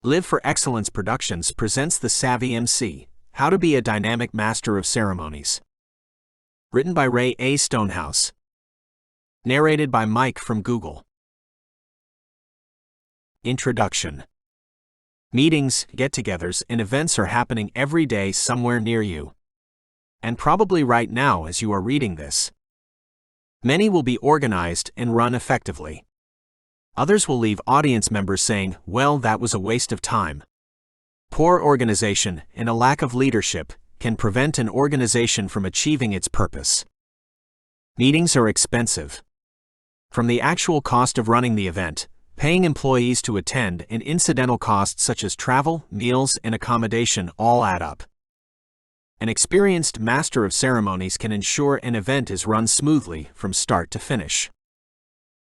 Live for Excellence Productions presents the Savvy Emcee, How to Be a Dynamic Master of Ceremonies. Written by Rae A. Stonehouse. Narrated by Mike from Google. Introduction. Meetings, get-togethers, and events are happening every day somewhere near you. And probably right now as you are reading this. Many will be organized and run effectively. Others will leave audience members saying, well, that was a waste of time. Poor organization and a lack of leadership can prevent an organization from achieving its purpose. Meetings are expensive. From the actual cost of running the event, paying employees to attend, and incidental costs such as travel, meals, and accommodation all add up. An experienced master of ceremonies can ensure an event is run smoothly from start to finish.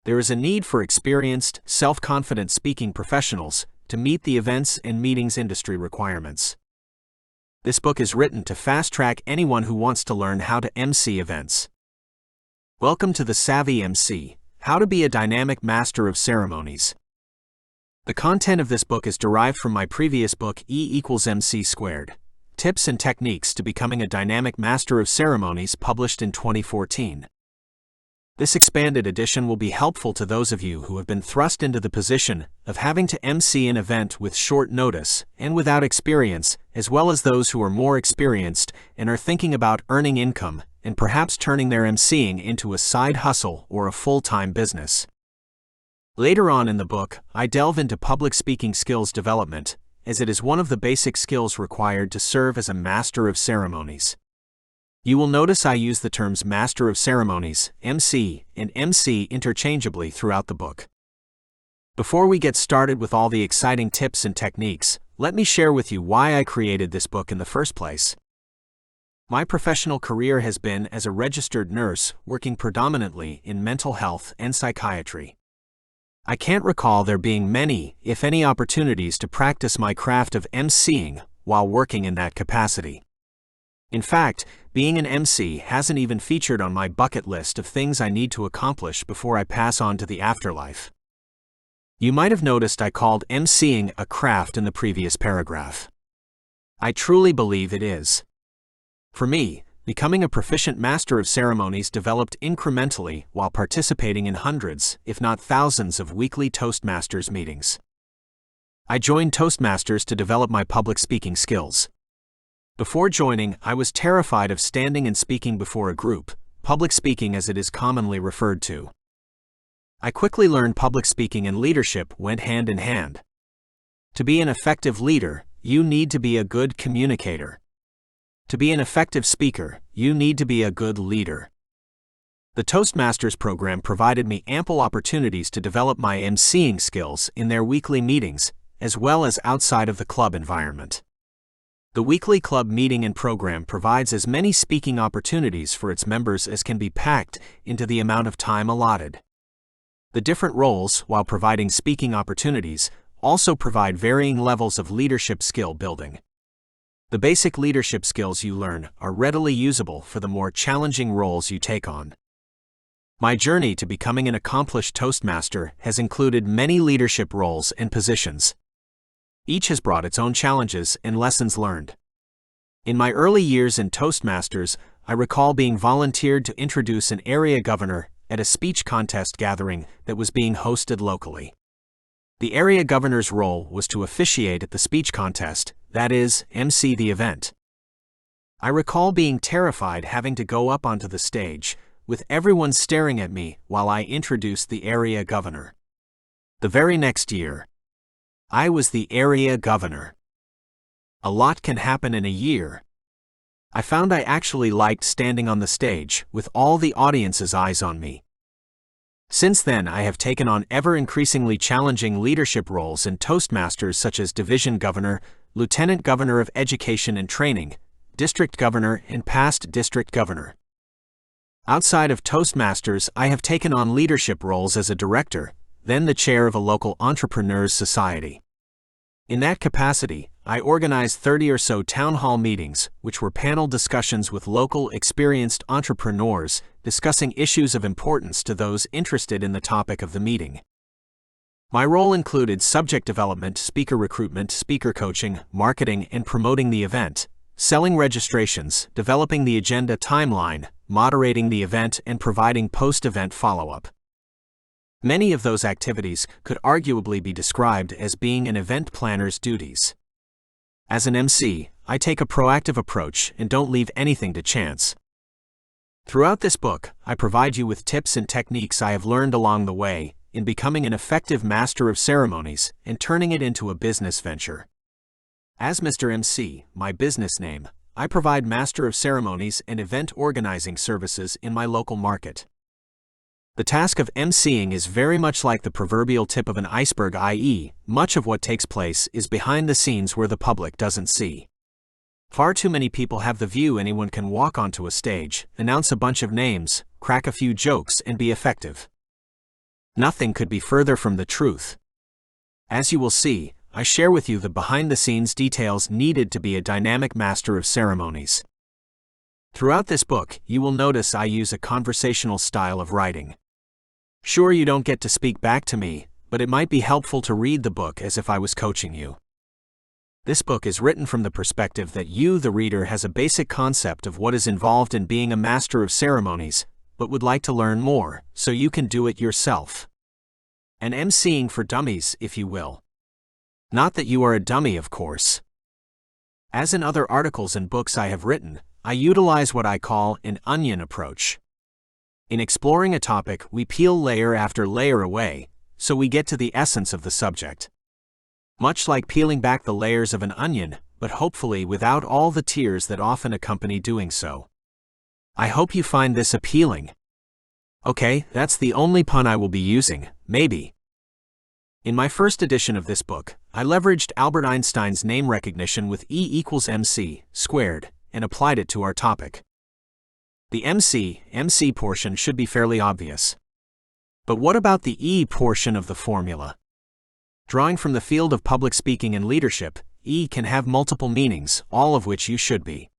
There is a need for experienced, self-confident speaking professionals to meet the events and meetings industry requirements. This book is written to fast-track anyone who wants to learn how to MC events. Welcome to the Savvy Emcee, How to Be a Dynamic Master of Ceremonies. The content of this book is derived from my previous book E=MC², Tips and Techniques to Becoming a Dynamic Master of Ceremonies, published in 2014. This expanded edition will be helpful to those of you who have been thrust into the position of having to MC an event with short notice and without experience, as well as those who are more experienced and are thinking about earning income and perhaps turning their MCing into a side hustle or a full-time business. Later on in the book, I delve into public speaking skills development, as it is one of the basic skills required to serve as a master of ceremonies. You will notice I use the terms Master of Ceremonies, MC, and MC interchangeably throughout the book. Before we get started with all the exciting tips and techniques, let me share with you why I created this book in the first place. My professional career has been as a registered nurse, working predominantly in mental health and psychiatry. I can't recall there being many, if any, opportunities to practice my craft of MCing while working in that capacity. In fact, being an MC hasn't even featured on my bucket list of things I need to accomplish before I pass on to the afterlife. You might have noticed I called MCing a craft in the previous paragraph. I truly believe it is. For me, becoming a proficient master of ceremonies developed incrementally while participating in hundreds, if not thousands, of weekly Toastmasters meetings. I joined Toastmasters to develop my public speaking skills. Before joining, I was terrified of standing and speaking before a group, public speaking as it is commonly referred to. I quickly learned public speaking and leadership went hand in hand. To be an effective leader, you need to be a good communicator. To be an effective speaker, you need to be a good leader. The Toastmasters program provided me ample opportunities to develop my MCing skills in their weekly meetings, as well as outside of the club environment. The weekly club meeting and program provides as many speaking opportunities for its members as can be packed into the amount of time allotted. The different roles, while providing speaking opportunities, also provide varying levels of leadership skill building. The basic leadership skills you learn are readily usable for the more challenging roles you take on. My journey to becoming an accomplished Toastmaster has included many leadership roles and positions. Each has brought its own challenges and lessons learned. In my early years in Toastmasters, I recall being volunteered to introduce an area governor at a speech contest gathering that was being hosted locally. The area governor's role was to officiate at the speech contest, that is, MC the event. I recall being terrified having to go up onto the stage, with everyone staring at me while I introduced the area governor. The very next year, I was the area governor. A lot can happen in a year. I found I actually liked standing on the stage with all the audience's eyes on me. Since then, I have taken on ever-increasingly challenging leadership roles in Toastmasters, such as Division Governor, Lieutenant Governor of Education and Training, District Governor, and past District Governor. Outside of Toastmasters, I have taken on leadership roles as a director, then the chair of a local entrepreneurs society. In that capacity, I organized 30 or so town hall meetings, which were panel discussions with local experienced entrepreneurs discussing issues of importance to those interested in the topic of the meeting. My role included subject development, speaker recruitment, speaker coaching, marketing and promoting the event, selling registrations, developing the agenda timeline, moderating the event, and providing post-event follow-up. Many of those activities could arguably be described as being an event planner's duties. As an MC, I take a proactive approach and don't leave anything to chance. Throughout this book, I provide you with tips and techniques I have learned along the way in becoming an effective master of ceremonies and turning it into a business venture. As Mr. MC, my business name, I provide master of ceremonies and event organizing services in my local market. The task of emceeing is very much like the proverbial tip of an iceberg, i.e., much of what takes place is behind the scenes where the public doesn't see. Far too many people have the view anyone can walk onto a stage, announce a bunch of names, crack a few jokes, and be effective. Nothing could be further from the truth. As you will see, I share with you the behind-the-scenes details needed to be a dynamic master of ceremonies. Throughout this book, you will notice I use a conversational style of writing. Sure, you don't get to speak back to me, but it might be helpful to read the book as if I was coaching you. This book is written from the perspective that you, the reader, has a basic concept of what is involved in being a master of ceremonies, but would like to learn more, so you can do it yourself. An emceeing for dummies, if you will. Not that you are a dummy, of course. As in other articles and books I have written, I utilize what I call an onion approach. In exploring a topic, we peel layer after layer away, so we get to the essence of the subject. Much like peeling back the layers of an onion, but hopefully without all the tears that often accompany doing so. I hope you find this appealing. Okay, that's the only pun I will be using, maybe. In my first edition of this book, I leveraged Albert Einstein's name recognition with E = mc squared and applied it to our topic. The MC portion should be fairly obvious. But what about the E portion of the formula? Drawing from the field of public speaking and leadership, E can have multiple meanings, all of which you should be.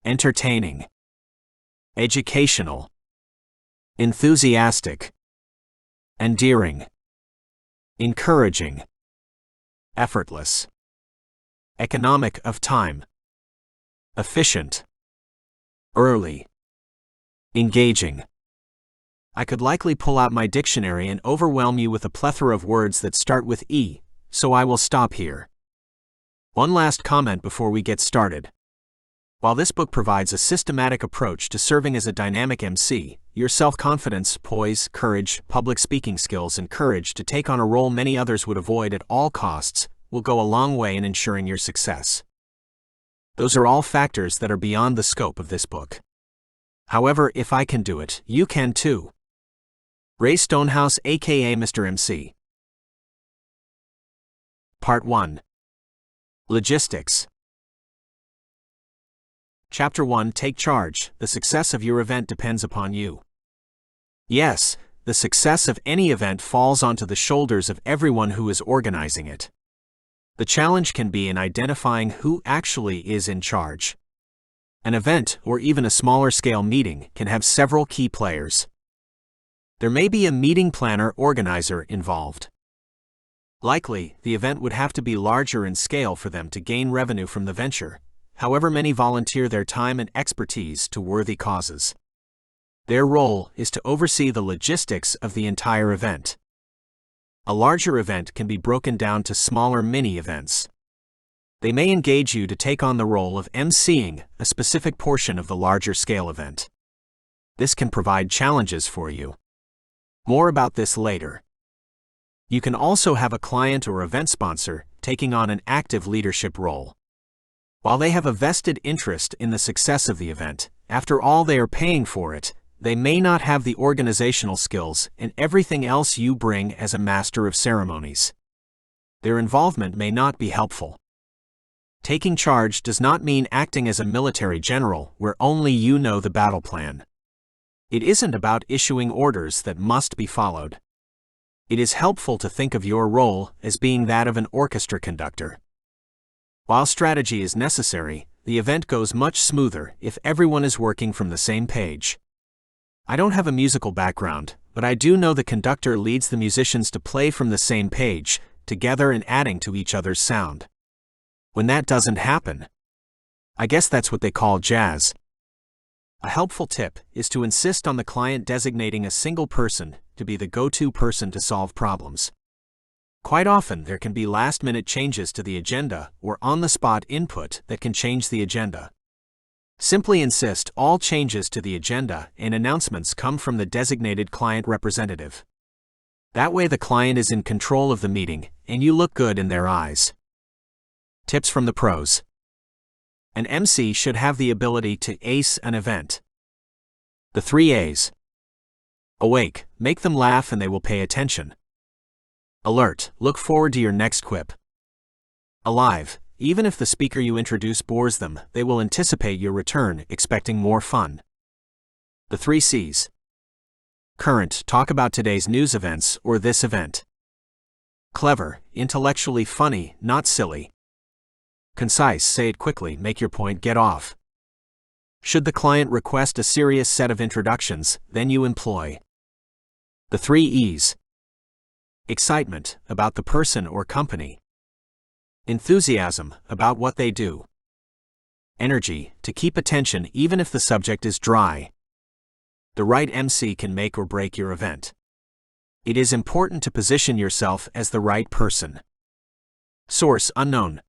Entertaining, educational, enthusiastic, endearing, encouraging, effortless, economic of time, efficient, early, engaging. I could likely pull out my dictionary and overwhelm you with a plethora of words that start with E, so I will stop here. One last comment before we get started. While this book provides a systematic approach to serving as a dynamic MC, your self-confidence, poise, courage, public speaking skills, and courage to take on a role many others would avoid at all costs will go a long way in ensuring your success. Those are all factors that are beyond the scope of this book. However, if I can do it, you can too. Rae Stonehouse, aka Mr. MC. Part 1. Logistics. Chapter 1. Take charge. The success of your event depends upon you. Yes, the success of any event falls onto the shoulders of everyone who is organizing it. The challenge can be in identifying who actually is in charge. An event, or even a smaller scale meeting, can have several key players. There may be a meeting planner organizer involved. Likely, the event would have to be larger in scale for them to gain revenue from the venture, however many volunteer their time and expertise to worthy causes. Their role is to oversee the logistics of the entire event. A larger event can be broken down to smaller mini-events. They may engage you to take on the role of emceeing a specific portion of the larger scale event. This can provide challenges for you. More about this later. You can also have a client or event sponsor taking on an active leadership role. While they have a vested interest in the success of the event, after all they are paying for it, they may not have the organizational skills and everything else you bring as a master of ceremonies. Their involvement may not be helpful. Taking charge does not mean acting as a military general where only you know the battle plan. It isn't about issuing orders that must be followed. It is helpful to think of your role as being that of an orchestra conductor. While strategy is necessary, the event goes much smoother if everyone is working from the same page. I don't have a musical background, but I do know the conductor leads the musicians to play from the same page, together and adding to each other's sound. When that doesn't happen, I guess that's what they call jazz. A helpful tip is to insist on the client designating a single person to be the go-to person to solve problems. Quite often there can be last-minute changes to the agenda or on-the-spot input that can change the agenda. Simply insist all changes to the agenda and announcements come from the designated client representative. That way the client is in control of the meeting and you look good in their eyes. Tips from the pros. An MC should have the ability to ace an event. The 3 A's. Awake, make them laugh and they will pay attention. Alert, look forward to your next quip. Alive, even if the speaker you introduce bores them, they will anticipate your return, expecting more fun. The 3 C's. Current, talk about today's news events or this event. Clever, intellectually funny, not silly. Concise, say it quickly, make your point, get off. Should the client request a serious set of introductions, then you employ the 3 E's. Excitement, about the person or company. Enthusiasm, about what they do. Energy, to keep attention even if the subject is dry. The right MC can make or break your event. It is important to position yourself as the right person. Source unknown.